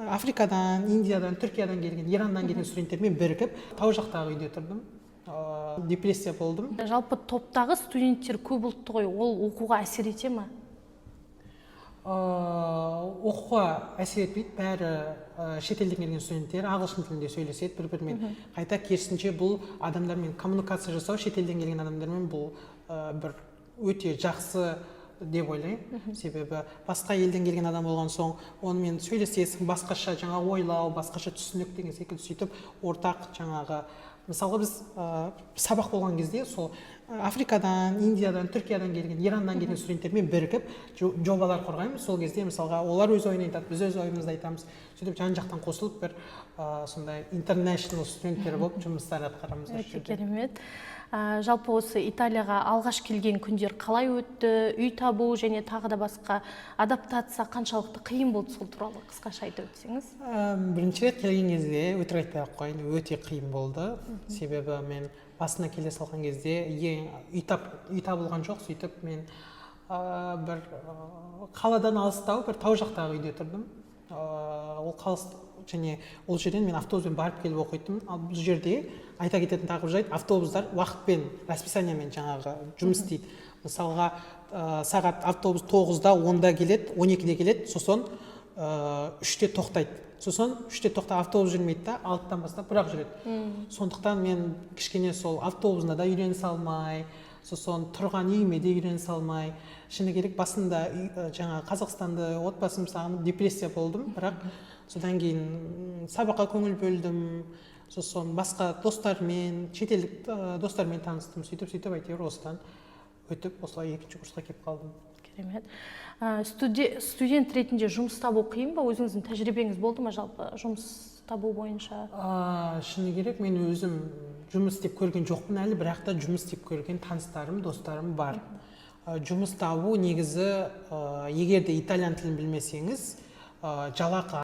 Африкадан, Индиядан, Түркиядан келген, Ирандан келген студенттермен бірігіп, тау жақтағы үйде тұрдым. Депрессия болдым. Жалпы топтағы студенттер көп ұлтты ғой, ол оқуға әсер ете ма? Оқуға әсер етпейді, бәрі шетелден келген студенттер ағылшын тілінде сөйлеседі бір-бірімен. Қайта керісінше бұл адамдармен коммуникация жасау, шетелден келген адамдармен бұл бір өте жақсы деп ойлаймын. Себебі басқа елден келген адам болған соң онымен сөйлесесің, басқаша жаңа ойлау, басқаша түсінік деген секілді сөйтіп ортақ жаңағы. Мысалға біз сабақ болған кезде сол Африкадан, Индиядан, Түркиядан келген, Ираннан келген студенттермен бірігіп жобалар қорғаймыз. Сол кезде мысалға олар өз ойын айтады, біз өз ойымызды айтамыз. Сөйтіп жан жақтан қосылып бір сондай интернешнл студенттер болып жұмыстар атқарамыз. Өте керемет. Жалпы осы Италияға алғаш келген күндер қалай өтті, үй табу және тағы да басқа адаптация қаншалықты қиын болды, сол туралы қысқаша айтып өтсеңіз? Бірінші рет келген кезде өтірік айтпай-ақ қояйын, өте қиын болды. Себебі мен басына келе салған кезде үй табылған жоқ, сөйтіп мен бір қаладан алыстау бір тау жақтағы үйде тұрдым. Және ол жерден мен автобуспен барып келіп оқитын. Ал бұл жерде айта кететін тағы бір жайт, автобустар уақытпен, расписаниямен жаңағы жұмыс істейді. Мысалға сағат автобус 9-да, 10-да келеді, 12-де келеді, сосын 3-те тоқтайды. Сосын 3-те тоқтап автобус жүрмейді да, 6-тан бастап бірақ жүреді. Сондықтан мен кішкене сол автобусына да үйрене салмай, сосын тұрған үйіме де үйрене салмай, шыны керек басында жаңа Қазақстанды отбасым сағынып депрессия болдым, бірақ содан кейін сабаққа көңіл бөлдім, сосын басқа достармен, шетелдік достармен таныстым, сөйтіп әйтеуір осыдан өтіп, осылай екінші курсқа келіп қалдым. Керемет. Студент ретінде жұмыс табу қиын ба? Өзіңіздің тәжірибеңіз болды ма жалпы жұмыс табу бойынша? Шыны керек, мен өзім жұмыс істеп көрген жоқпын әлі, бірақ та жұмыс істеп көрген таныстарым, достарым бар. Жұмыс табу негізі, егер де итальян тілін білмесеңіз, жалақы